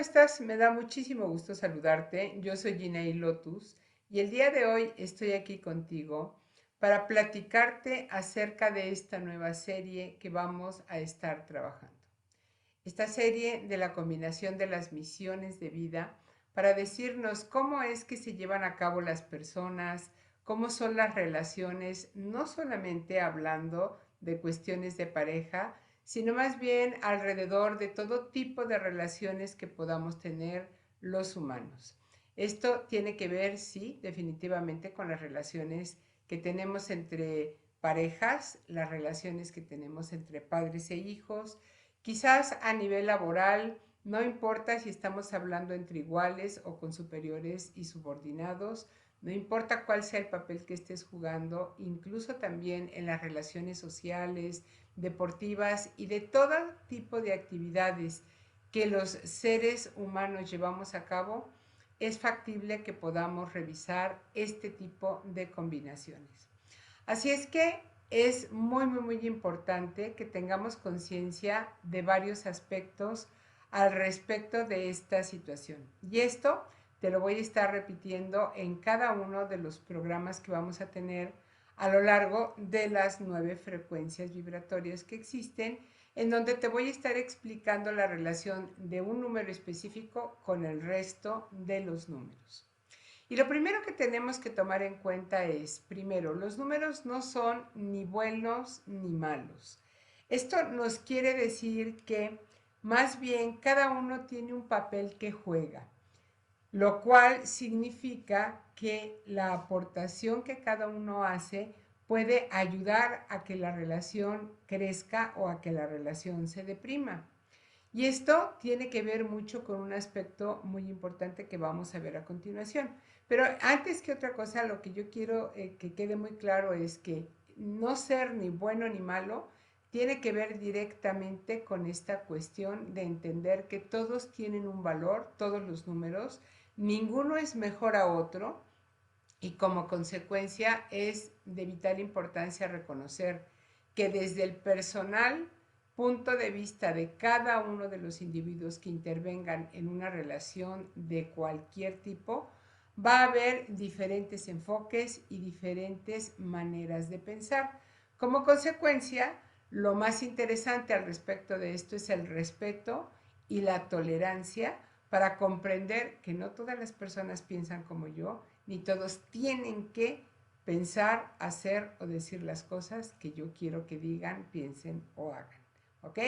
estás? Me da muchísimo gusto saludarte. Yo soy Ginaí Lotus y el día de hoy estoy aquí contigo para platicarte acerca de esta nueva serie que vamos a estar trabajando. Esta serie de la combinación de las misiones de vida para decirnos cómo es que se llevan a cabo las personas, cómo son las relaciones, no solamente hablando de cuestiones de pareja, sino más bien alrededor de todo tipo de relaciones que podamos tener los humanos. Esto tiene que ver, sí, definitivamente con las relaciones que tenemos entre parejas, las relaciones que tenemos entre padres e hijos, quizás a nivel laboral, no importa si estamos hablando entre iguales o con superiores y subordinados, no importa cuál sea el papel que estés jugando, incluso también en las relaciones sociales, deportivas y de todo tipo de actividades que los seres humanos llevamos a cabo, es factible que podamos revisar este tipo de combinaciones. Así es que es muy importante que tengamos conciencia de varios aspectos al respecto de esta situación. Y esto te lo voy a estar repitiendo en cada uno de los programas que vamos a tener a lo largo de las 9 frecuencias vibratorias que existen, en donde te voy a estar explicando la relación de un número específico con el resto de los números. Y lo primero que tenemos que tomar en cuenta es, primero, los números no son ni buenos ni malos. Esto nos quiere decir que más bien cada uno tiene un papel que juega, lo cual significa que la aportación que cada uno hace puede ayudar a que la relación crezca o a que la relación se deprima. Y esto tiene que ver mucho con un aspecto muy importante que vamos a ver a continuación. Pero antes que otra cosa, lo que yo quiero que quede muy claro es que no ser ni bueno ni malo tiene que ver directamente con esta cuestión de entender que todos tienen un valor, todos los números, ninguno es mejor a otro y como consecuencia es de vital importancia reconocer que desde el personal punto de vista de cada uno de los individuos que intervengan en una relación de cualquier tipo, va a haber diferentes enfoques y diferentes maneras de pensar. Como consecuencia, lo más interesante al respecto de esto es el respeto y la tolerancia para comprender que no todas las personas piensan como yo, ni todos tienen que pensar, hacer o decir las cosas que yo quiero que digan, piensen o hagan. ¿Ok?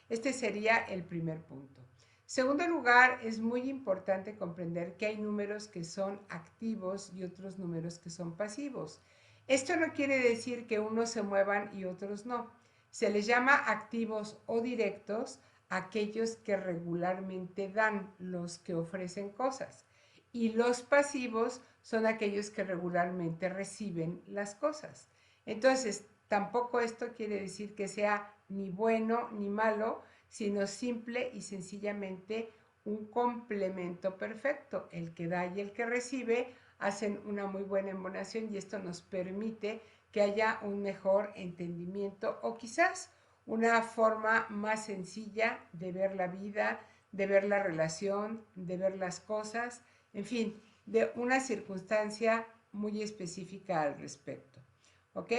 Este sería el primer punto. Segundo lugar, es muy importante comprender que hay números que son activos y otros números que son pasivos. Esto no quiere decir que unos se muevan y otros no. Se les llama activos o directos aquellos que regularmente dan, los que ofrecen cosas. Y los pasivos son aquellos que regularmente reciben las cosas. Entonces, tampoco esto quiere decir que sea ni bueno ni malo, sino simple y sencillamente un complemento perfecto. El que da y el que recibe hacen una muy buena embonación y esto nos permite que haya un mejor entendimiento o quizás una forma más sencilla de ver la vida, de ver la relación, de ver las cosas, en fin, de una circunstancia muy específica al respecto. ¿Ok?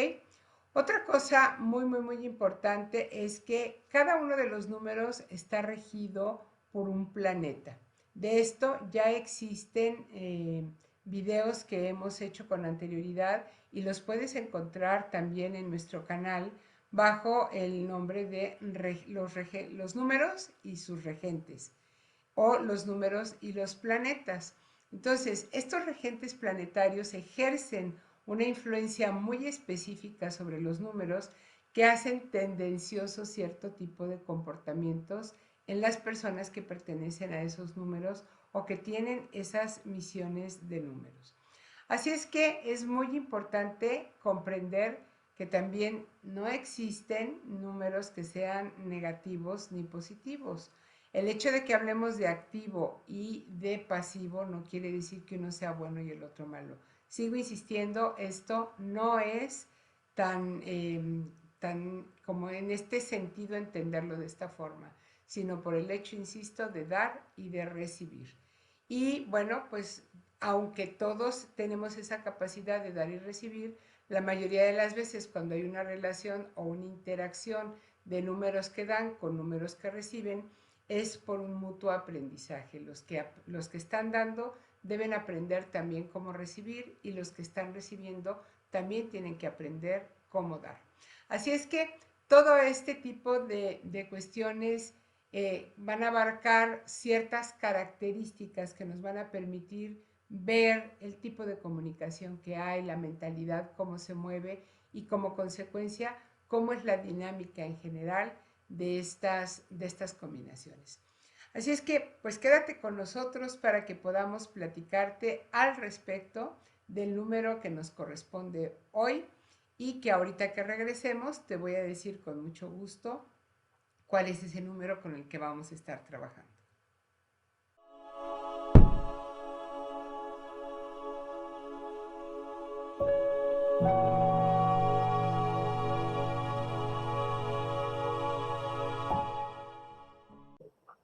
Otra cosa muy importante es que cada uno de los números está regido por un planeta. De esto ya existen videos que hemos hecho con anterioridad y los puedes encontrar también en nuestro canal bajo el nombre de los números y sus regentes o los números y los planetas. Entonces, estos regentes planetarios ejercen una influencia muy específica sobre los números que hacen tendencioso cierto tipo de comportamientos en las personas que pertenecen a esos números o que tienen esas misiones de números. Así es que es muy importante comprender que también no existen números que sean negativos ni positivos. El hecho de que hablemos de activo y de pasivo no quiere decir que uno sea bueno y el otro malo. Sigo insistiendo, esto no es tan como en este sentido entenderlo de esta forma, sino por el hecho, insisto, de dar y de recibir. Y bueno, pues aunque todos tenemos esa capacidad de dar y recibir, la mayoría de las veces cuando hay una relación o una interacción de números que dan con números que reciben, es por un mutuo aprendizaje. Los que están dando deben aprender también cómo recibir y los que están recibiendo también tienen que aprender cómo dar. Así es que todo este tipo de cuestiones van a abarcar ciertas características que nos van a permitir ver el tipo de comunicación que hay, la mentalidad, cómo se mueve y como consecuencia cómo es la dinámica en general de estas combinaciones. Así es que, pues quédate con nosotros para que podamos platicarte al respecto del número que nos corresponde hoy y que ahorita que regresemos te voy a decir con mucho gusto cuál es ese número con el que vamos a estar trabajando.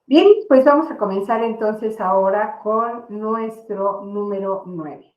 Bien, pues vamos a comenzar entonces ahora con nuestro número 9.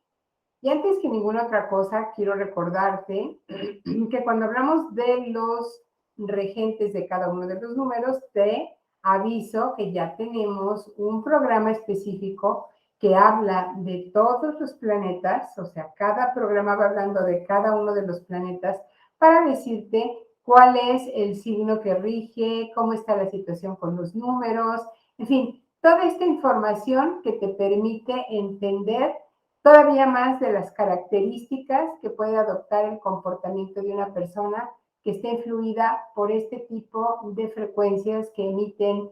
Y antes que ninguna otra cosa, quiero recordarte que cuando hablamos de los regentes de cada uno de los números, te aviso que ya tenemos un programa específico que habla de todos los planetas, o sea, cada programa va hablando de cada uno de los planetas para decirte cuál es el signo que rige, cómo está la situación con los números, en fin, toda esta información que te permite entender todavía más de las características que puede adoptar el comportamiento de una persona que esté influida por este tipo de frecuencias que emiten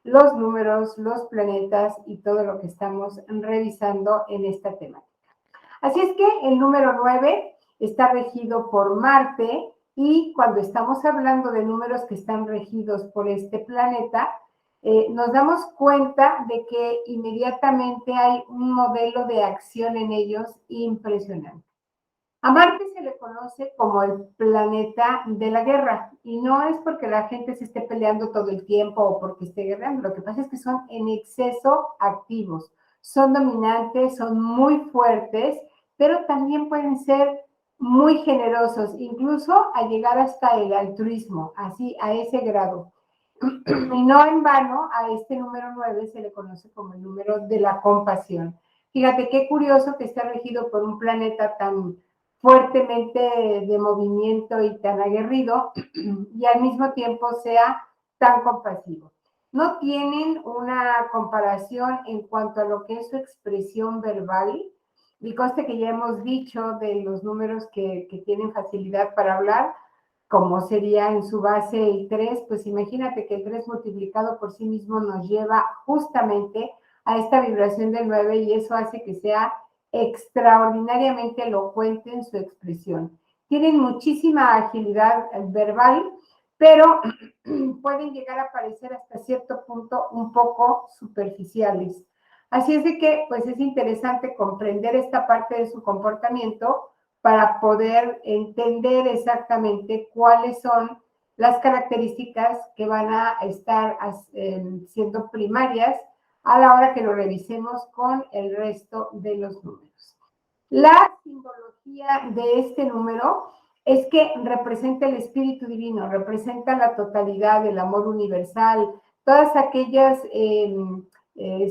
los números, los planetas y todo lo que estamos revisando en esta temática. Así es que el número 9 está regido por Marte y cuando estamos hablando de números que están regidos por este planeta, nos damos cuenta de que inmediatamente hay un modelo de acción en ellos impresionante. A Marte se le conoce como el planeta de la guerra y no es porque la gente se esté peleando todo el tiempo o porque esté guerreando, lo que pasa es que son en exceso activos, son dominantes, son muy fuertes, pero también pueden ser muy generosos, incluso a llegar hasta el altruismo, así a ese grado. Y no en vano a este número 9 se le conoce como el número de la compasión. Fíjate qué curioso que está regido por un planeta tan fuertemente de movimiento y tan aguerrido y al mismo tiempo sea tan compasivo. No tienen una comparación en cuanto a lo que es su expresión verbal. Y conste que ya hemos dicho de los números que tienen facilidad para hablar, como sería en su base el 3, pues imagínate que el 3 multiplicado por sí mismo nos lleva justamente a esta vibración del 9 y eso hace que sea extraordinariamente elocuente en su expresión. Tienen muchísima agilidad verbal, pero pueden llegar a parecer hasta cierto punto un poco superficiales. Así es de que, pues es interesante comprender esta parte de su comportamiento para poder entender exactamente cuáles son las características que van a estar siendo primarias a la hora que lo revisemos con el resto de los números. La simbología de este número es que representa el espíritu divino, representa la totalidad, el amor universal, todas aquellas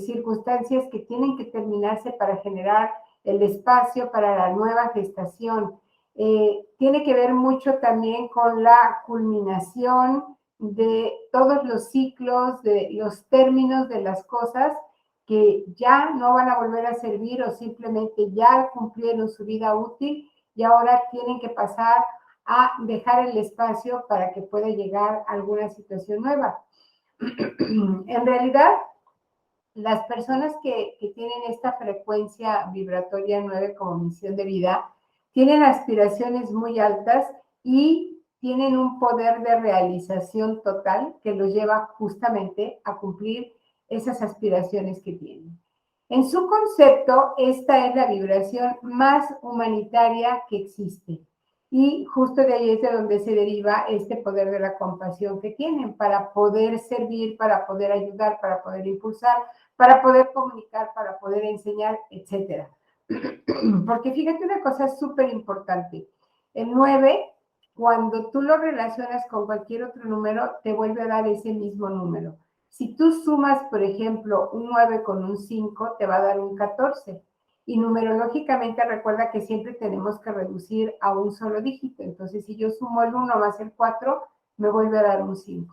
circunstancias que tienen que terminarse para generar el espacio para la nueva gestación. Tiene que ver mucho también con la culminación de todos los ciclos, de los términos de las cosas que ya no van a volver a servir o simplemente ya cumplieron su vida útil y ahora tienen que pasar a dejar el espacio para que pueda llegar alguna situación nueva. En realidad, las personas que tienen esta frecuencia vibratoria 9 como misión de vida, tienen aspiraciones muy altas y tienen un poder de realización total que los lleva justamente a cumplir esas aspiraciones que tienen. En su concepto, esta es la vibración más humanitaria que existe. Y justo de ahí es de donde se deriva este poder de la compasión que tienen para poder servir, para poder ayudar, para poder impulsar, para poder comunicar, para poder enseñar, etcétera. Porque fíjate una cosa súper importante. El 9, cuando tú lo relacionas con cualquier otro número, te vuelve a dar ese mismo número. Si tú sumas, por ejemplo, un 9 con un 5, te va a dar un 14. Y numerológicamente recuerda que siempre tenemos que reducir a un solo dígito. Entonces, si yo sumo el 1 más el 4, me vuelve a dar un 5.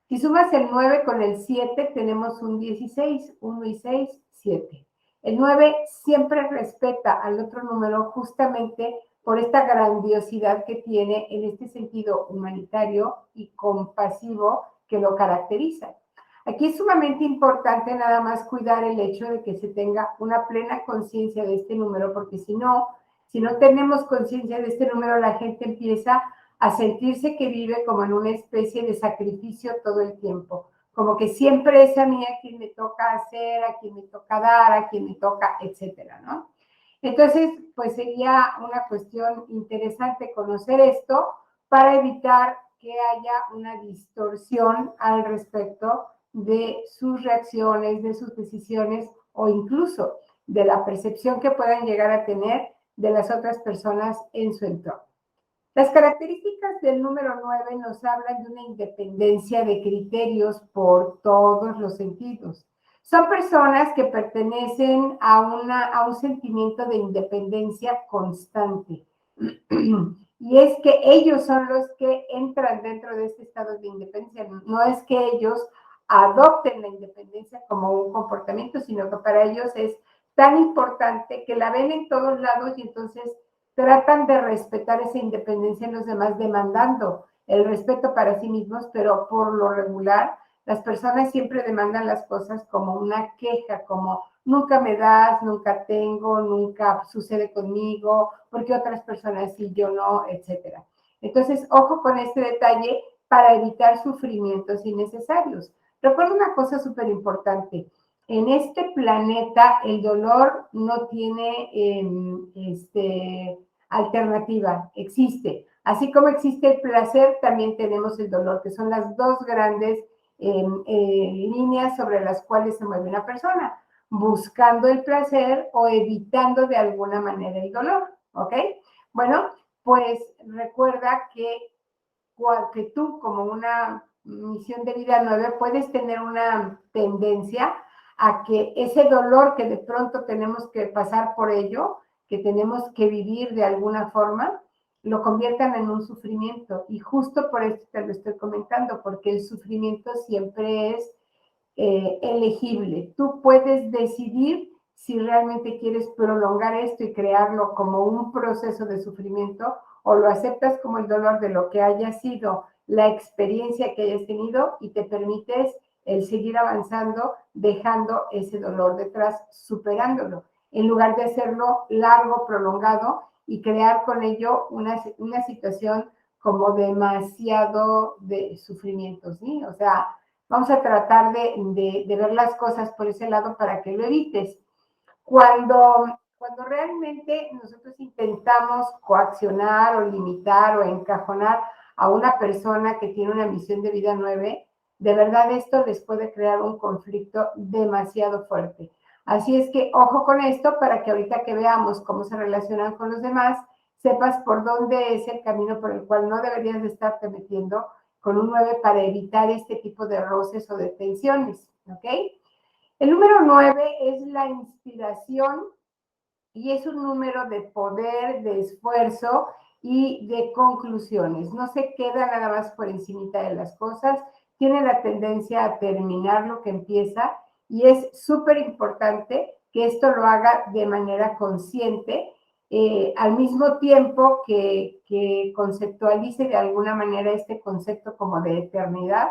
Si sumas el 9 con el 7, tenemos un 16, 1 y 6, 7. El 9 siempre respeta al otro número justamente por esta grandiosidad que tiene en este sentido humanitario y compasivo que lo caracteriza. Aquí es sumamente importante nada más cuidar el hecho de que se tenga una plena conciencia de este número, porque si no tenemos conciencia de este número, la gente empieza a sentirse que vive como en una especie de sacrificio todo el tiempo, como que siempre es a mí a quien me toca hacer, a quien me toca dar, a quien me toca, etcétera, ¿no? Entonces, pues sería una cuestión interesante conocer esto para evitar que haya una distorsión al respecto de sus reacciones, de sus decisiones o incluso de la percepción que puedan llegar a tener de las otras personas en su entorno. Las características del número 9 nos hablan de una independencia de criterios por todos los sentidos. Son personas que pertenecen a un sentimiento de independencia constante. Y es que ellos son los que entran dentro de este estado de independencia. No es que ellos adopten la independencia como un comportamiento, sino que para ellos es tan importante que la ven en todos lados y entonces tratan de respetar esa independencia en los demás, demandando el respeto para sí mismos, pero por lo regular las personas siempre demandan las cosas como una queja, como nunca me das, nunca tengo, nunca sucede conmigo, porque otras personas sí, yo no, etcétera. Entonces, ojo con este detalle para evitar sufrimientos innecesarios. Recuerda una cosa súper importante. En este planeta el dolor no tiene alternativa, existe. Así como existe el placer, también tenemos el dolor, que son las dos grandes líneas sobre las cuales se mueve una persona, buscando el placer o evitando de alguna manera el dolor, ¿ok? Bueno, pues recuerda que tú como una misión de vida 9 puedes tener una tendencia a que ese dolor que de pronto tenemos que pasar por ello, que tenemos que vivir de alguna forma, lo conviertan en un sufrimiento. Y justo por esto te lo estoy comentando, porque el sufrimiento siempre es elegible. Tú puedes decidir si realmente quieres prolongar esto y crearlo como un proceso de sufrimiento o lo aceptas como el dolor de lo que haya sido la experiencia que hayas tenido y te permites el seguir avanzando dejando ese dolor detrás, superándolo, en lugar de hacerlo largo, prolongado y crear con ello una situación como demasiado de sufrimiento, ¿sí? O sea, vamos a tratar de ver las cosas por ese lado para que lo evites. Cuando realmente nosotros intentamos coaccionar o limitar o encajonar a una persona que tiene una misión de vida 9, de verdad esto les puede crear un conflicto demasiado fuerte. Así es que ojo con esto para que ahorita que veamos cómo se relacionan con los demás, sepas por dónde es el camino por el cual no deberías de estarte metiendo con un 9 para evitar este tipo de roces o de tensiones, ¿ok? El número 9 es la inspiración y es un número de poder, de esfuerzo y de conclusiones. No se queda nada más por encimita de las cosas, tiene la tendencia a terminar lo que empieza y es súper importante que esto lo haga de manera consciente, al mismo tiempo que conceptualice de alguna manera este concepto como de eternidad.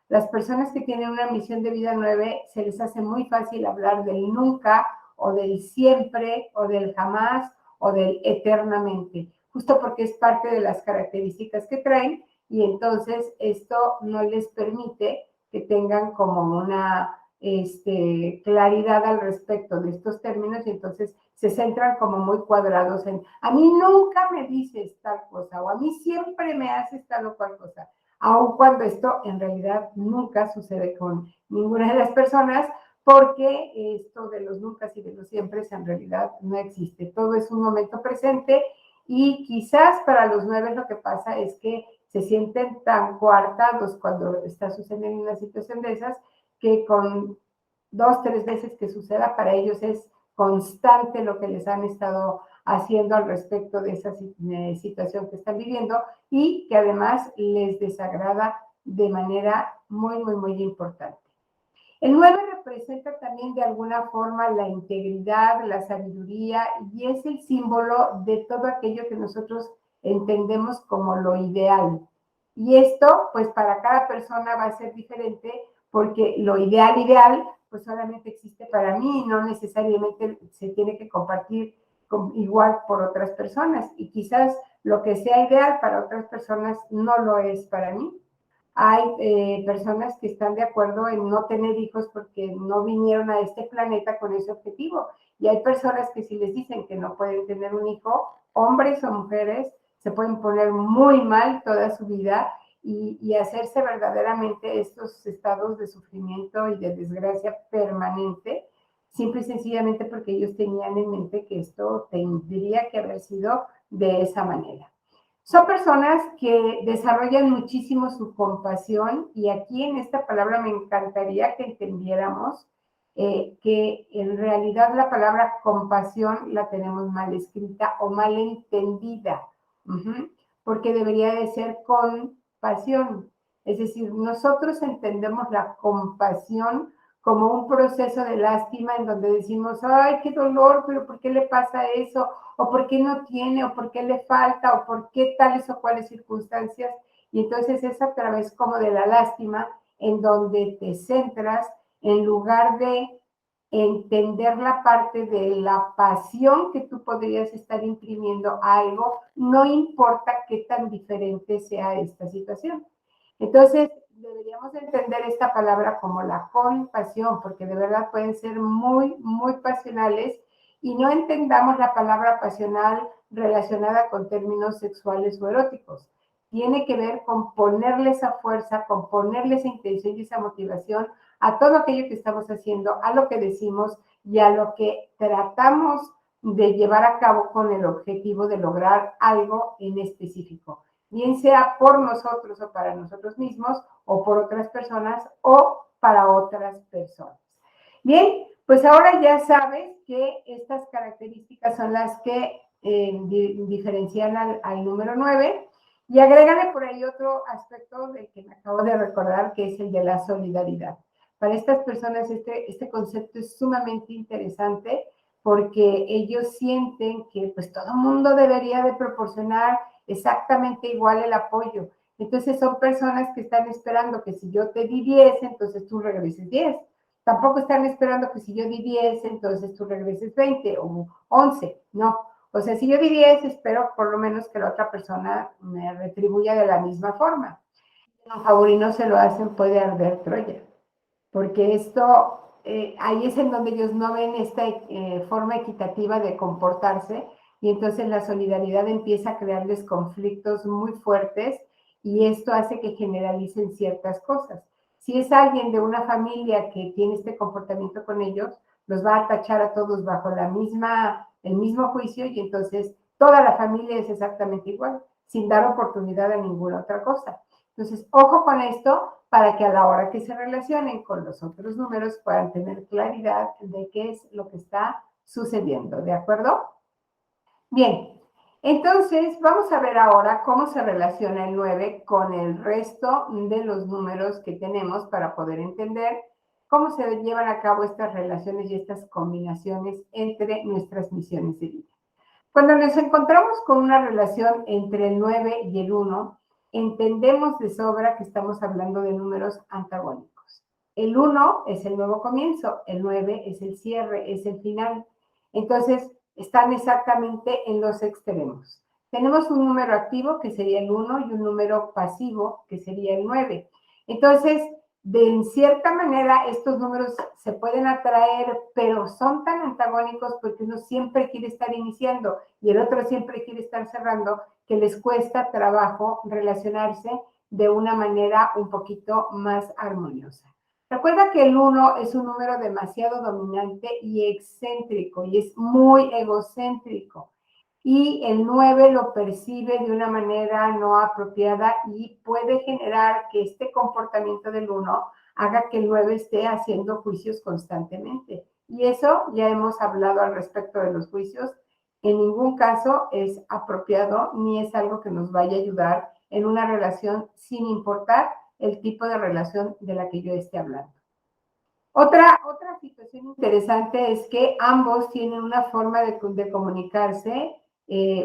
Las personas que tienen una misión de vida 9 se les hace muy fácil hablar del nunca o del siempre o del jamás o del eternamente, justo porque es parte de las características que traen y entonces esto no les permite que tengan como una claridad al respecto de estos términos y entonces se centran como muy cuadrados en, a mí nunca me dices tal cosa, o a mí siempre me haces tal o cual cosa, aun cuando esto en realidad nunca sucede con ninguna de las personas, porque esto de los nunca y de los siempre en realidad no existe. Todo es un momento presente y quizás para los 9 lo que pasa es que se sienten tan coartados cuando está sucediendo una situación de esas que con 2, 3 veces que suceda para ellos es constante lo que les han estado haciendo al respecto de esa situación que están viviendo y que además les desagrada de manera muy, muy, muy importante. El 9 representa también de alguna forma la integridad, la sabiduría y es el símbolo de todo aquello que nosotros entendemos como lo ideal. Y esto, pues para cada persona va a ser diferente porque lo ideal, ideal, pues solamente existe para mí y no necesariamente se tiene que compartir igual por otras personas. Y quizás lo que sea ideal para otras personas no lo es para mí. Hay personas que están de acuerdo en no tener hijos porque no vinieron a este planeta con ese objetivo. Y hay personas que si les dicen que no pueden tener un hijo, hombres o mujeres, se pueden poner muy mal toda su vida y hacerse verdaderamente estos estados de sufrimiento y de desgracia permanente, simple y sencillamente porque ellos tenían en mente que esto tendría que haber sido de esa manera. Son personas que desarrollan muchísimo su compasión y aquí en esta palabra me encantaría que entendiéramos que en realidad la palabra compasión la tenemos mal escrita o mal entendida, porque debería de ser compasión. Es decir, nosotros entendemos la compasión como un proceso de lástima en donde decimos, ay, qué dolor, pero ¿por qué le pasa eso? O por qué no tiene, o por qué le falta, o por qué tales o cuales circunstancias. Y entonces es a través como de la lástima en donde te centras en lugar de entender la parte de la pasión que tú podrías estar imprimiendo a algo, no importa qué tan diferente sea esta situación. Entonces, deberíamos entender esta palabra como la compasión, porque de verdad pueden ser muy, muy pasionales y no entendamos la palabra pasional relacionada con términos sexuales o eróticos. Tiene que ver con ponerle esa fuerza, con ponerle esa intención y esa motivación a todo aquello que estamos haciendo, a lo que decimos y a lo que tratamos de llevar a cabo con el objetivo de lograr algo en específico, bien sea por nosotros o para nosotros mismos, o por otras personas o para otras personas. Bien, pues ahora ya sabes que estas características son las que diferencian al número 9 y agrégale por ahí otro aspecto del que me acabo de recordar, que es el de la solidaridad. Para estas personas este concepto es sumamente interesante porque ellos sienten que pues todo el mundo debería de proporcionar exactamente igual el apoyo. Entonces son personas que están esperando que si yo te di 10, entonces tú regreses 10. Tampoco están esperando que si yo di 10, entonces tú regreses 20 o 11. No. O sea, si yo di 10, espero por lo menos que la otra persona me retribuya de la misma forma. A favor y no se lo hacen, puede arder Troya. Porque esto, ahí es en donde ellos no ven esta forma equitativa de comportarse y entonces la solidaridad empieza a crearles conflictos muy fuertes y esto hace que generalicen ciertas cosas. Si es alguien de una familia que tiene este comportamiento con ellos, los va a tachar a todos bajo el mismo juicio y entonces toda la familia es exactamente igual, sin dar oportunidad a ninguna otra cosa. Entonces, ojo con esto para que a la hora que se relacionen con los otros números puedan tener claridad de qué es lo que está sucediendo, ¿de acuerdo? Bien, entonces vamos a ver ahora cómo se relaciona el 9 con el resto de los números que tenemos para poder entender cómo se llevan a cabo estas relaciones y estas combinaciones entre nuestras misiones de vida. Cuando nos encontramos con una relación entre el 9 y el 1, entendemos de sobra que estamos hablando de números antagónicos. El 1 es el nuevo comienzo, el 9 es el cierre, es el final. Entonces, están exactamente en los extremos. Tenemos un número activo, que sería el 1, y un número pasivo, que sería el 9. Entonces, de en cierta manera estos números se pueden atraer, pero son tan antagónicos porque uno siempre quiere estar iniciando y el otro siempre quiere estar cerrando, que les cuesta trabajo relacionarse de una manera un poquito más armoniosa. Recuerda que el 1 es un número demasiado dominante y excéntrico y es muy egocéntrico. Y el 9 lo percibe de una manera no apropiada y puede generar que este comportamiento del 1 haga que el 9 esté haciendo juicios constantemente. Y eso ya hemos hablado al respecto de los juicios. En ningún caso es apropiado ni es algo que nos vaya a ayudar en una relación sin importar el tipo de relación de la que yo esté hablando. Otra situación interesante es que ambos tienen una forma de comunicarse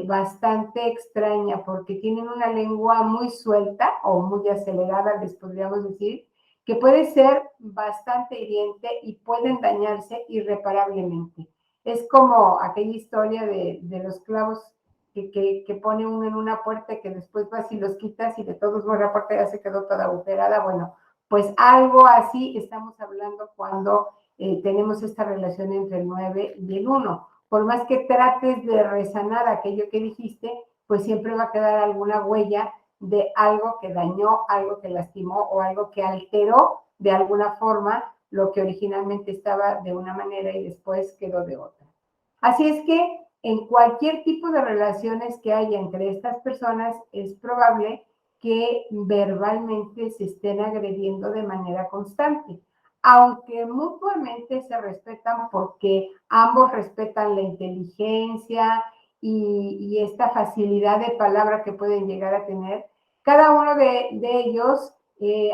bastante extraña porque tienen una lengua muy suelta o muy acelerada, les podríamos decir, que puede ser bastante hiriente y pueden dañarse irreparablemente. Es como aquella historia de los clavos que pone uno en una puerta y que después vas y los quitas y de todos modos la puerta ya se quedó toda agujerada. Bueno, pues algo así estamos hablando cuando tenemos esta relación entre el 9 y el 1. Por más que trates de resanar aquello que dijiste, pues siempre va a quedar alguna huella de algo que dañó, algo que lastimó o algo que alteró de alguna forma lo que originalmente estaba de una manera y después quedó de otra. Así es que en cualquier tipo de relaciones que haya entre estas personas es probable que verbalmente se estén agrediendo de manera constante, aunque mutuamente se respetan porque ambos respetan la inteligencia y esta facilidad de palabra que pueden llegar a tener. Cada uno de ellos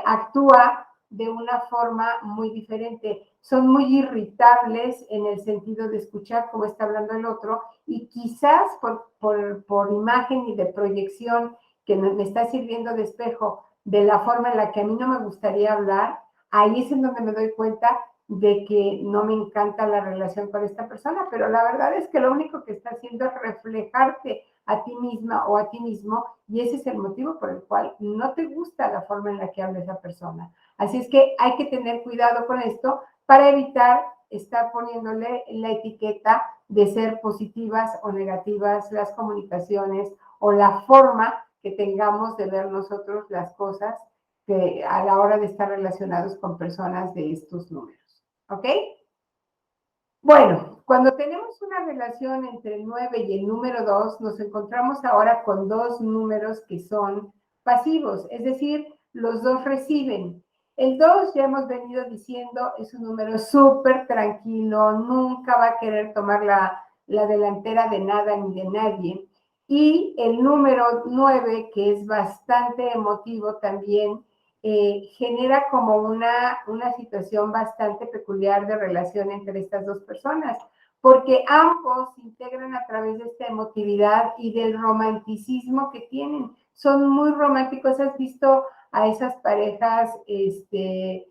actúa de una forma muy diferente. Son muy irritables en el sentido de escuchar cómo está hablando el otro y quizás por imagen y de proyección que me está sirviendo de espejo de la forma en la que a mí no me gustaría hablar, ahí es en donde me doy cuenta de que no me encanta la relación con esta persona, pero la verdad es que lo único que está haciendo es reflejarte a ti misma o a ti mismo y ese es el motivo por el cual no te gusta la forma en la que habla esa persona. Así es que hay que tener cuidado con esto para evitar estar poniéndole la etiqueta de ser positivas o negativas las comunicaciones o la forma que tengamos de ver nosotros las cosas que a la hora de estar relacionados con personas de estos números. ¿Ok? Bueno, cuando tenemos una relación entre el 9 y el número 2, nos encontramos ahora con dos números que son pasivos, es decir, los dos reciben. El 2, ya hemos venido diciendo, es un número súper tranquilo, nunca va a querer tomar la delantera de nada ni de nadie. Y el número 9, que es bastante emotivo también, genera como una situación bastante peculiar de relación entre estas dos personas, porque ambos se integran a través de esta emotividad y del romanticismo que tienen. Son muy románticos. ¿Has visto a esas parejas que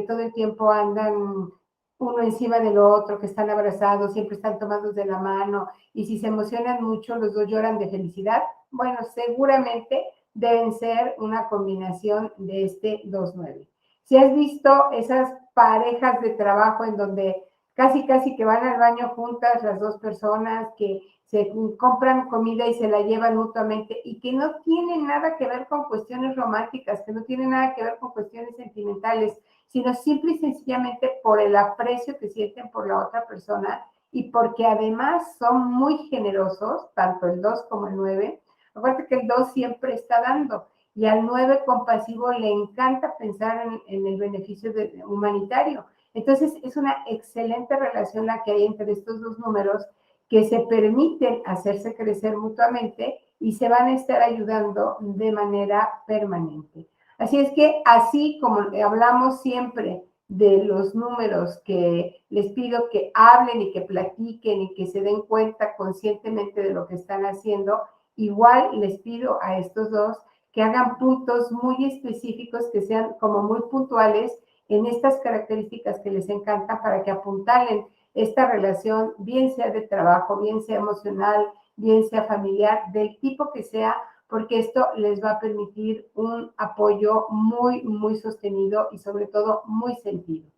todo el tiempo andan uno encima del otro, que están abrazados, siempre están tomados de la mano, y si se emocionan mucho, los dos lloran de felicidad? Bueno, seguramente deben ser una combinación de este 2-9. Si has visto esas parejas de trabajo en donde casi que van al baño juntas las dos personas, que se compran comida y se la llevan mutuamente y que no tienen nada que ver con cuestiones románticas, que no tienen nada que ver con cuestiones sentimentales, sino simple y sencillamente por el aprecio que sienten por la otra persona y porque además son muy generosos, tanto el 2 como el 9. Acuérdate que el 2 siempre está dando y al 9 compasivo le encanta pensar en el beneficio humanitario. Entonces es una excelente relación la que hay entre estos dos números que se permiten hacerse crecer mutuamente y se van a estar ayudando de manera permanente. Así es que así como hablamos siempre de los números que les pido que hablen y que platiquen y que se den cuenta conscientemente de lo que están haciendo, igual les pido a estos dos que hagan puntos muy específicos, que sean como muy puntuales en estas características que les encantan para que apuntalen esta relación, bien sea de trabajo, bien sea emocional, bien sea familiar, del tipo que sea, porque esto les va a permitir un apoyo muy, muy sostenido y sobre todo muy sentido.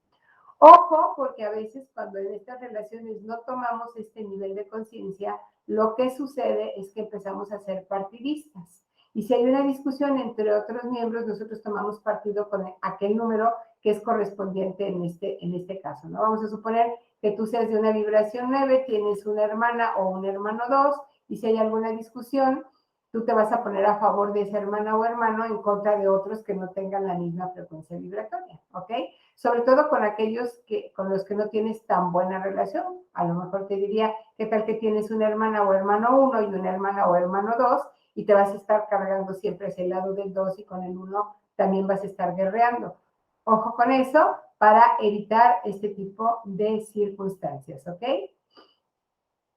Ojo, porque a veces cuando en estas relaciones no tomamos este nivel de conciencia, lo que sucede es que empezamos a ser partidistas. Y si hay una discusión entre otros miembros, nosotros tomamos partido con aquel número que es correspondiente en este caso, ¿no? Vamos a suponer que tú seas de una vibración 9, tienes una hermana o un hermano 2, y si hay alguna discusión, tú te vas a poner a favor de esa hermana o hermano en contra de otros que no tengan la misma frecuencia vibratoria, ¿ok? Sobre todo con aquellos con los que no tienes tan buena relación. A lo mejor te diría, ¿qué tal que tienes una hermana o hermano 1 y una hermana o hermano 2 y te vas a estar cargando siempre hacia el lado del 2 y con el 1 también vas a estar guerreando? Ojo con eso para evitar este tipo de circunstancias, ¿ok?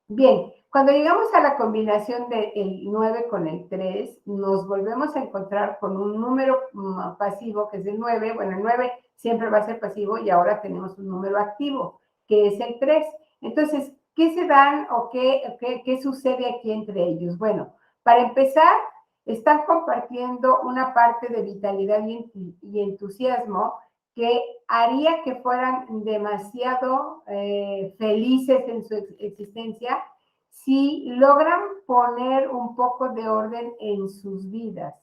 Bien, cuando llegamos a la combinación del 9 con el 3, nos volvemos a encontrar con un número pasivo que es el 9. Bueno, el 9 siempre va a ser pasivo y ahora tenemos un número activo, que es el 3. Entonces, ¿qué se dan o qué sucede aquí entre ellos? Bueno, para empezar, están compartiendo una parte de vitalidad y entusiasmo que haría que fueran demasiado felices en su existencia si logran poner un poco de orden en sus vidas,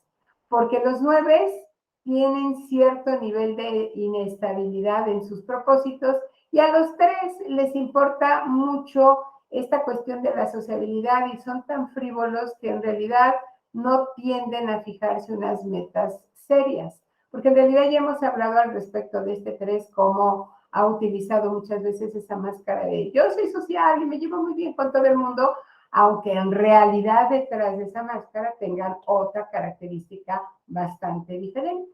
porque los 9 tienen cierto nivel de inestabilidad en sus propósitos y a los 3 les importa mucho esta cuestión de la sociabilidad y son tan frívolos que en realidad no tienden a fijarse unas metas serias. Porque en realidad ya hemos hablado al respecto de este 3, cómo ha utilizado muchas veces esa máscara de yo soy social y me llevo muy bien con todo el mundo, aunque en realidad detrás de esa máscara tengan otra característica bastante diferente.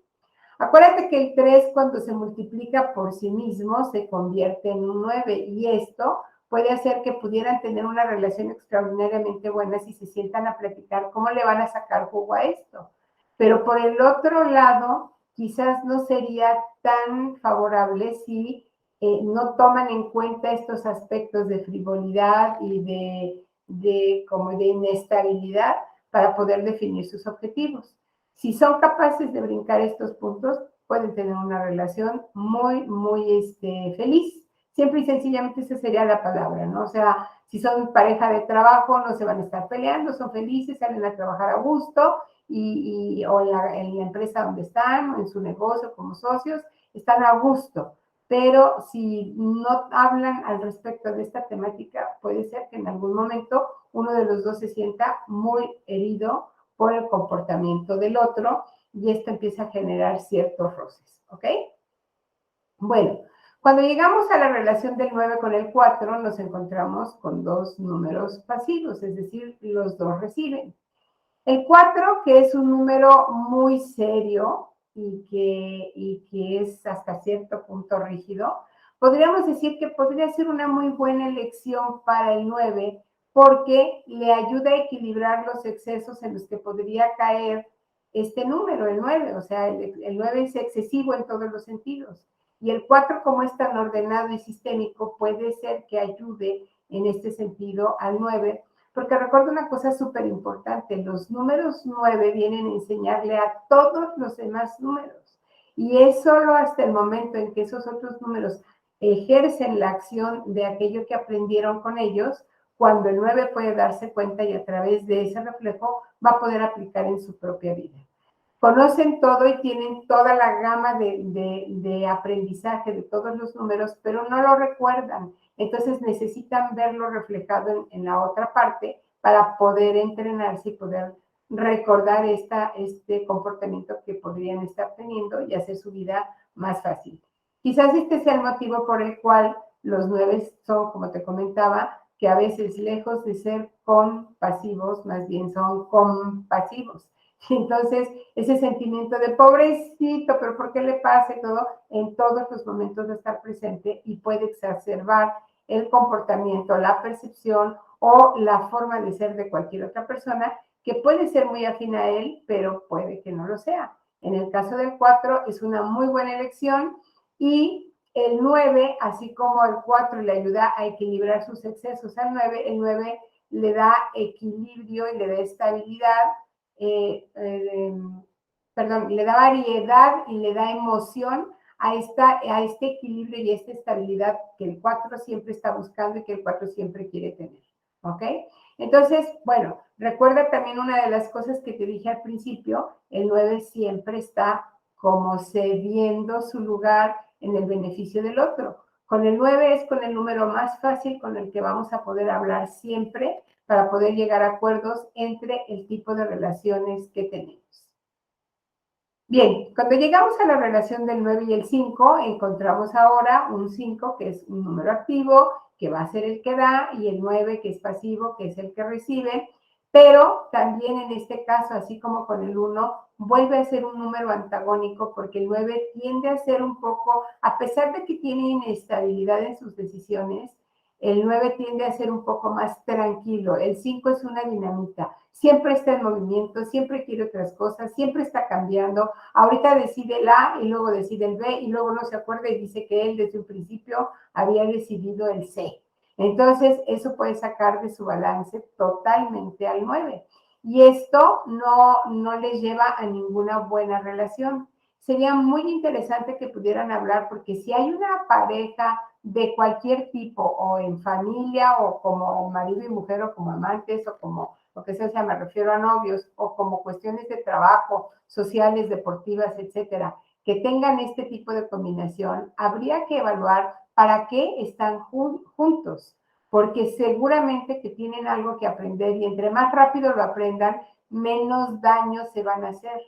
Acuérdate que el 3 cuando se multiplica por sí mismo se convierte en un 9 y esto puede hacer que pudieran tener una relación extraordinariamente buena si se sientan a platicar cómo le van a sacar jugo a esto. Pero por el otro lado, quizás no sería tan favorable si no toman en cuenta estos aspectos de frivolidad y como de inestabilidad para poder definir sus objetivos. Si son capaces de brincar estos puntos, pueden tener una relación muy, muy feliz. Siempre y sencillamente esa sería la palabra, ¿no? O sea, si son pareja de trabajo, no se van a estar peleando, son felices, salen a trabajar a gusto o en la empresa donde están, o en su negocio como socios, están a gusto. Pero si no hablan al respecto de esta temática, puede ser que en algún momento uno de los dos se sienta muy herido por el comportamiento del otro y esto empieza a generar ciertos roces, ¿ok? Bueno, cuando llegamos a la relación del 9 con el 4, nos encontramos con dos números pasivos, es decir, los dos reciben. El 4, que es un número muy serio y que es hasta cierto punto rígido, podríamos decir que podría ser una muy buena elección para el 9 porque le ayuda a equilibrar los excesos en los que podría caer este número, el 9. O sea, el 9 es excesivo en todos los sentidos. Y el 4, como es tan ordenado y sistémico, puede ser que ayude en este sentido al 9. Porque recuerda una cosa súper importante, los números 9 vienen a enseñarle a todos los demás números. Y es solo hasta el momento en que esos otros números ejercen la acción de aquello que aprendieron con ellos, cuando el 9 puede darse cuenta y a través de ese reflejo va a poder aplicar en su propia vida. Conocen todo y tienen toda la gama de aprendizaje de todos los números, pero no lo recuerdan. Entonces necesitan verlo reflejado en la otra parte para poder entrenarse y poder recordar este comportamiento que podrían estar teniendo y hacer su vida más fácil. Quizás este sea el motivo por el cual los 9 son, como te comentaba, que a veces lejos de ser compasivos, más bien son compasivos. Entonces, ese sentimiento de pobrecito, pero ¿por qué le pasa y todo? En todos los momentos de estar presente y puede exacerbar el comportamiento, la percepción o la forma de ser de cualquier otra persona que puede ser muy afín a él, pero puede que no lo sea. En el caso del 4 es una muy buena elección y el 9, así como el 4 le ayuda a equilibrar sus excesos al 9, el 9 le da equilibrio y le da estabilidad le da variedad y le da emoción a este equilibrio y a esta estabilidad que el 4 siempre está buscando y que el 4 siempre quiere tener. ¿Ok? Entonces, bueno, recuerda también una de las cosas que te dije al principio, el 9 siempre está como cediendo su lugar en el beneficio del otro. Con el 9 es con el número más fácil con el que vamos a poder hablar siempre para poder llegar a acuerdos entre el tipo de relaciones que tenemos. Bien, cuando llegamos a la relación del 9 y el 5, encontramos ahora un 5 que es un número activo, que va a ser el que da, y el 9 que es pasivo, que es el que recibe, pero también en este caso, así como con el 1, vuelve a ser un número antagónico porque el 9 tiende a ser un poco, a pesar de que tiene inestabilidad en sus decisiones, el 9 tiende a ser un poco más tranquilo, el 5 es una dinamita, siempre está en movimiento, siempre quiere otras cosas, siempre está cambiando, ahorita decide el A y luego decide el B y luego no se acuerda y dice que él desde un principio había decidido el C. Entonces, eso puede sacar de su balance totalmente al 9. Y esto no les lleva a ninguna buena relación. Sería muy interesante que pudieran hablar porque si hay una pareja de cualquier tipo o en familia o como marido y mujer o como amantes o como lo que sea, me refiero a novios o como cuestiones de trabajo, sociales, deportivas, etcétera, que tengan este tipo de combinación, habría que evaluar para qué están juntos, porque seguramente que tienen algo que aprender y entre más rápido lo aprendan, menos daño se van a hacer,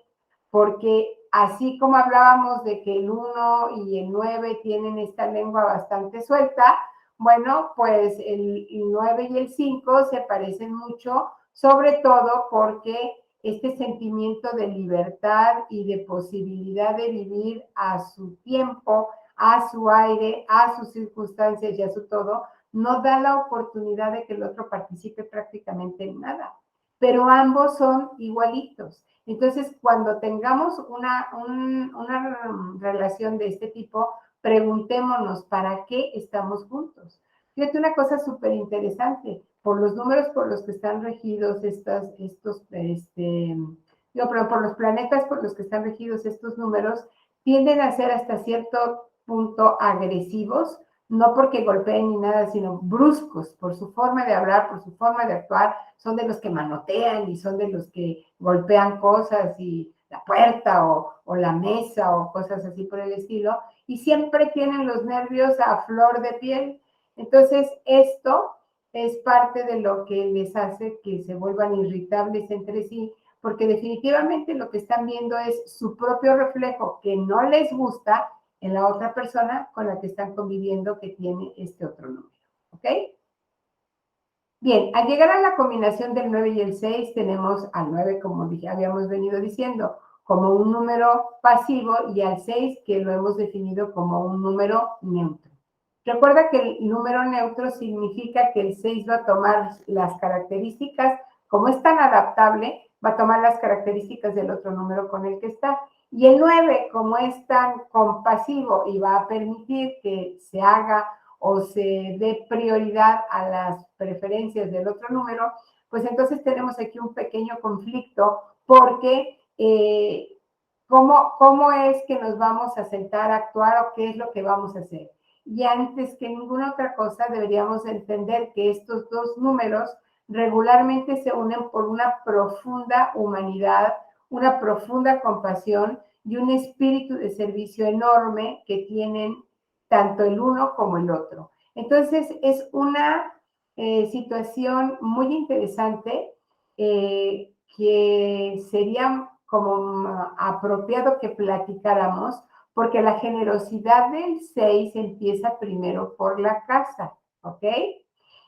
porque así como hablábamos de que el 1 y el 9 tienen esta lengua bastante suelta, bueno, pues el 9 y el 5 se parecen mucho, sobre todo porque este sentimiento de libertad y de posibilidad de vivir a su tiempo, a su aire, a sus circunstancias y a su todo, no da la oportunidad de que el otro participe prácticamente en nada. Pero ambos son igualitos. Entonces, cuando tengamos una relación de este tipo, preguntémonos para qué estamos juntos. Fíjate una cosa súper interesante, por los números por los que están regidos por los planetas por los que están regidos estos números, tienden a ser hasta cierto punto agresivos, no porque golpeen ni nada, sino bruscos por su forma de hablar, por su forma de actuar, son de los que manotean y son de los que golpean cosas y la puerta o la mesa o cosas así por el estilo, y siempre tienen los nervios a flor de piel. Entonces, esto es parte de lo que les hace que se vuelvan irritables entre sí, porque definitivamente lo que están viendo es su propio reflejo que no les gusta en la otra persona con la que están conviviendo que tiene este otro número. ¿Ok? Bien, al llegar a la combinación del 9 y el 6, tenemos al 9, como habíamos venido diciendo, como un número pasivo y al 6 que lo hemos definido como un número neutro. Recuerda que el número neutro significa que el 6 va a tomar las características, como es tan adaptable, va a tomar las características del otro número con el que está. Y el 9, como es tan compasivo y va a permitir que se haga o se dé prioridad a las preferencias del otro número, pues entonces tenemos aquí un pequeño conflicto porque ¿cómo es que nos vamos a sentar a actuar o qué es lo que vamos a hacer? Y antes que ninguna otra cosa deberíamos entender que estos dos números regularmente se unen por una profunda humanidad, una profunda compasión y un espíritu de servicio enorme que tienen tanto el uno como el otro. Entonces es una situación muy interesante que sería como apropiado que platicáramos porque la generosidad del 6 empieza primero por la casa, ¿ok?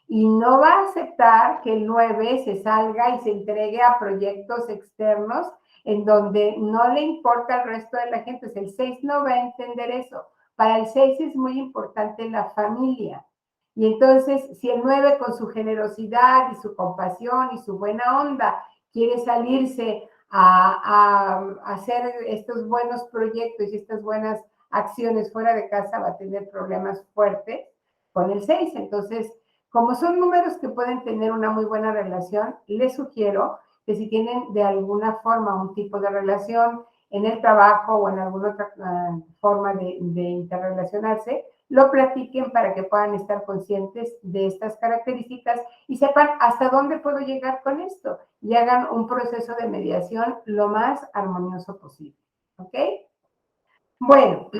Y no va a aceptar que el 9 se salga y se entregue a proyectos externos en donde no le importa al resto de la gente. El 6 no va a entender eso. Para el 6 es muy importante la familia. Y entonces, si el 9 con su generosidad y su compasión y su buena onda quiere salirse a hacer estos buenos proyectos y estas buenas acciones fuera de casa, va a tener problemas fuertes con el 6. Entonces, como son números que pueden tener una muy buena relación, les sugiero que si tienen de alguna forma un tipo de relación en el trabajo o en alguna otra forma de interrelacionarse, lo platiquen para que puedan estar conscientes de estas características y sepan hasta dónde puedo llegar con esto y hagan un proceso de mediación lo más armonioso posible. ¿Ok? Bueno,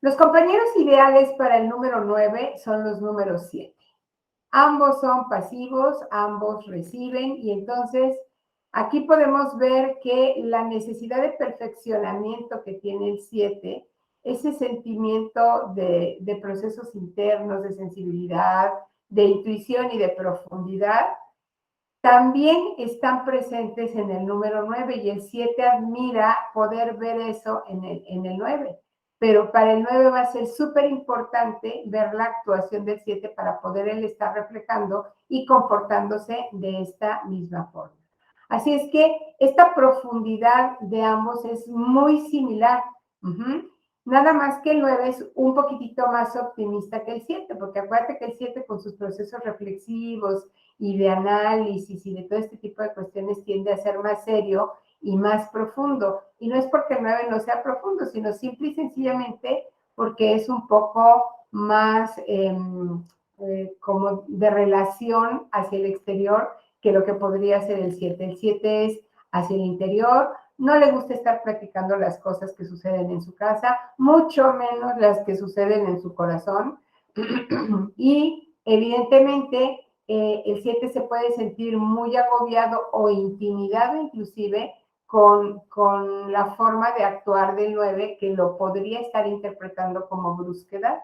los compañeros ideales para el número 9 son los números 7. Ambos son pasivos, ambos reciben y entonces aquí podemos ver que la necesidad de perfeccionamiento que tiene el 7, ese sentimiento de procesos internos, de sensibilidad, de intuición y de profundidad, también están presentes en el número 9 y el 7 admira poder ver eso en el 9. Pero para el 9 va a ser súper importante ver la actuación del 7 para poder él estar reflejando y comportándose de esta misma forma. Así es que esta profundidad de ambos es muy similar. Nada más que el 9 es un poquitito más optimista que el 7, porque acuérdate que el 7 con sus procesos reflexivos y de análisis y de todo este tipo de cuestiones tiende a ser más serio y más profundo. Y no es porque el 9 no sea profundo, sino simple y sencillamente porque es un poco más como de relación hacia el exterior que lo que podría ser el 7. El 7 es hacia el interior, no le gusta estar platicando las cosas que suceden en su casa, mucho menos las que suceden en su corazón. Y evidentemente el 7 se puede sentir muy agobiado o intimidado inclusive con la forma de actuar del 9 que lo podría estar interpretando como brusquedad.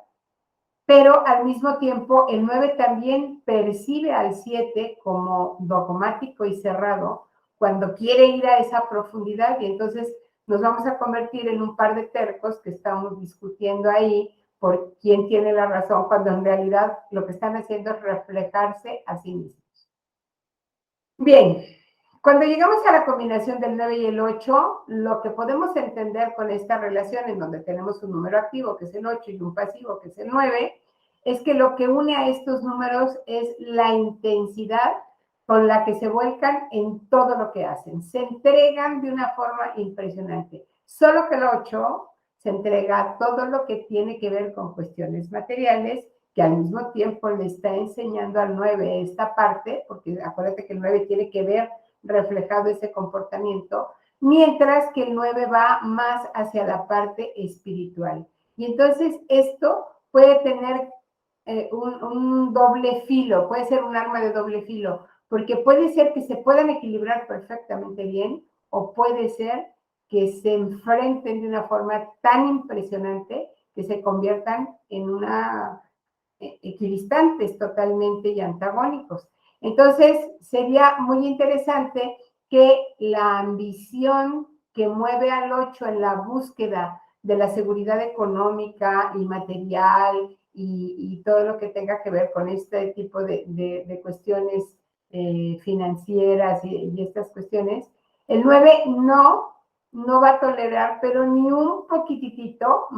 Pero al mismo tiempo el 9 también percibe al 7 como dogmático y cerrado cuando quiere ir a esa profundidad y entonces nos vamos a convertir en un par de tercos que estamos discutiendo ahí por quién tiene la razón, cuando en realidad lo que están haciendo es reflejarse a sí mismos. Bien, cuando llegamos a la combinación del 9 y el 8, lo que podemos entender con esta relación en donde tenemos un número activo, que es el 8, y un pasivo, que es el 9, es que lo que une a estos números es la intensidad con la que se vuelcan en todo lo que hacen. Se entregan de una forma impresionante. Solo que el 8 se entrega a todo lo que tiene que ver con cuestiones materiales, que al mismo tiempo le está enseñando al 9 esta parte, porque acuérdate que el 9 tiene que ver reflejado ese comportamiento, mientras que el 9 va más hacia la parte espiritual. Y entonces esto puede tener un doble filo, puede ser un arma de doble filo, porque puede ser que se puedan equilibrar perfectamente bien o puede ser que se enfrenten de una forma tan impresionante que se conviertan en una equidistantes totalmente y antagónicos. Entonces, sería muy interesante que la ambición que mueve al 8 en la búsqueda de la seguridad económica y material y todo lo que tenga que ver con este tipo de cuestiones financieras y estas cuestiones, el 9 no va a tolerar, pero ni un poquitito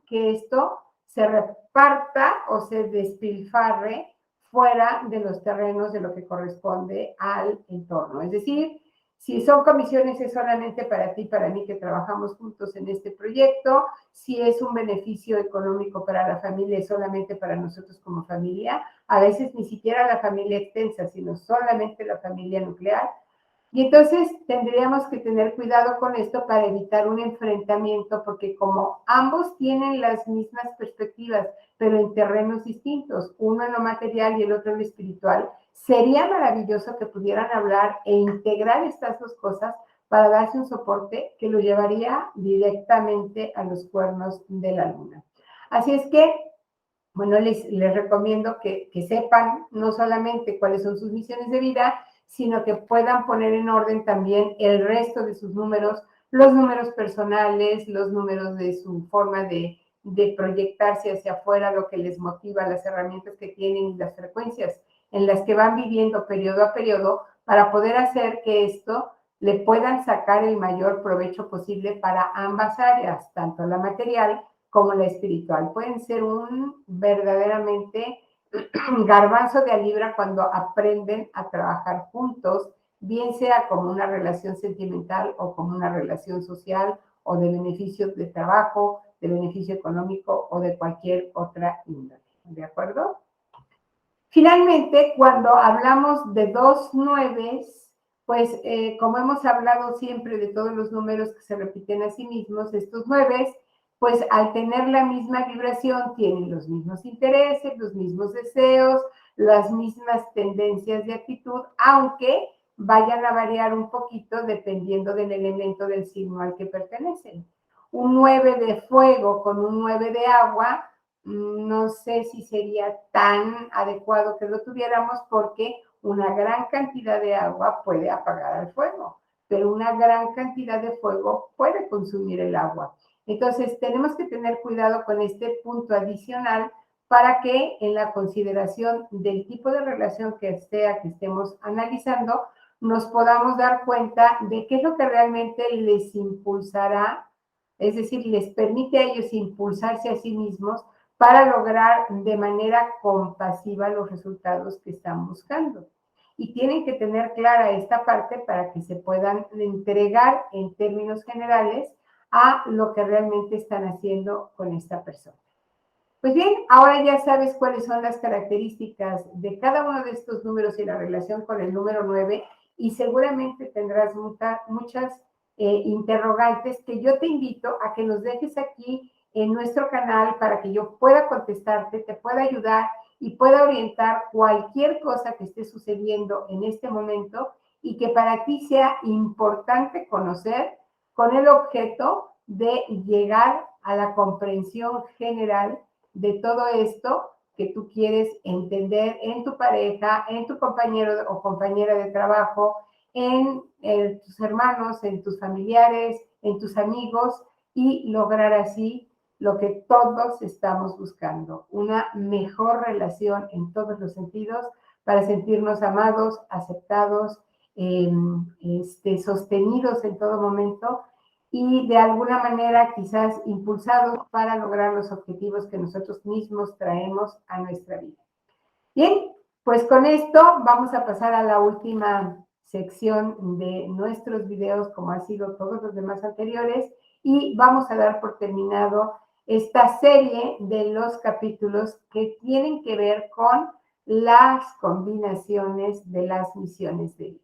que esto se reparta o se despilfarre fuera de los terrenos de lo que corresponde al entorno. Es decir, si son comisiones es solamente para ti, para mí que trabajamos juntos en este proyecto. Si es un beneficio económico para la familia es solamente para nosotros como familia. A veces ni siquiera la familia extensa, sino solamente la familia nuclear. Y entonces tendríamos que tener cuidado con esto para evitar un enfrentamiento, porque como ambos tienen las mismas perspectivas, pero en terrenos distintos, uno en lo material y el otro en lo espiritual, sería maravilloso que pudieran hablar e integrar estas dos cosas para darse un soporte que lo llevaría directamente a los cuernos de la luna. Así es que, bueno, les recomiendo que sepan no solamente cuáles son sus misiones de vida, sino que puedan poner en orden también el resto de sus números, los números personales, los números de su forma de proyectarse hacia afuera, lo que les motiva, las herramientas que tienen y las frecuencias en las que van viviendo periodo a periodo para poder hacer que esto le puedan sacar el mayor provecho posible para ambas áreas, tanto la material como la espiritual. Pueden ser un verdaderamente garbanzo de a libra cuando aprenden a trabajar juntos bien sea como una relación sentimental o como una relación social o de beneficio de trabajo, de beneficio económico o de cualquier otra índole. ¿De acuerdo? Finalmente, cuando hablamos de dos nueves, pues como hemos hablado siempre de todos los números que se repiten a sí mismos, estos nueves, pues al tener la misma vibración, tienen los mismos intereses, los mismos deseos, las mismas tendencias de actitud, aunque vayan a variar un poquito dependiendo del elemento del signo al que pertenecen. Un 9 de fuego con un 9 de agua, no sé si sería tan adecuado que lo tuviéramos porque una gran cantidad de agua puede apagar al fuego, pero una gran cantidad de fuego puede consumir el agua. Entonces, tenemos que tener cuidado con este punto adicional para que en la consideración del tipo de relación que sea que estemos analizando, nos podamos dar cuenta de qué es lo que realmente les impulsará, es decir, les permite a ellos impulsarse a sí mismos para lograr de manera compasiva los resultados que están buscando. Y tienen que tener clara esta parte para que se puedan entregar en términos generales a lo que realmente están haciendo con esta persona. Pues bien, ahora ya sabes cuáles son las características de cada uno de estos números y la relación con el número 9 y seguramente tendrás muchas interrogantes que yo te invito a que nos dejes aquí en nuestro canal para que yo pueda contestarte, te pueda ayudar y pueda orientar cualquier cosa que esté sucediendo en este momento y que para ti sea importante conocer con el objeto de llegar a la comprensión general de todo esto que tú quieres entender en tu pareja, en tu compañero o compañera de trabajo, en tus hermanos, en tus familiares, en tus amigos y lograr así lo que todos estamos buscando, una mejor relación en todos los sentidos para sentirnos amados, aceptados, sostenidos en todo momento y de alguna manera quizás impulsados para lograr los objetivos que nosotros mismos traemos a nuestra vida. Bien, pues con esto vamos a pasar a la última sección de nuestros videos, como ha sido todos los demás anteriores, y vamos a dar por terminado esta serie de los capítulos que tienen que ver con las combinaciones de las misiones de vida.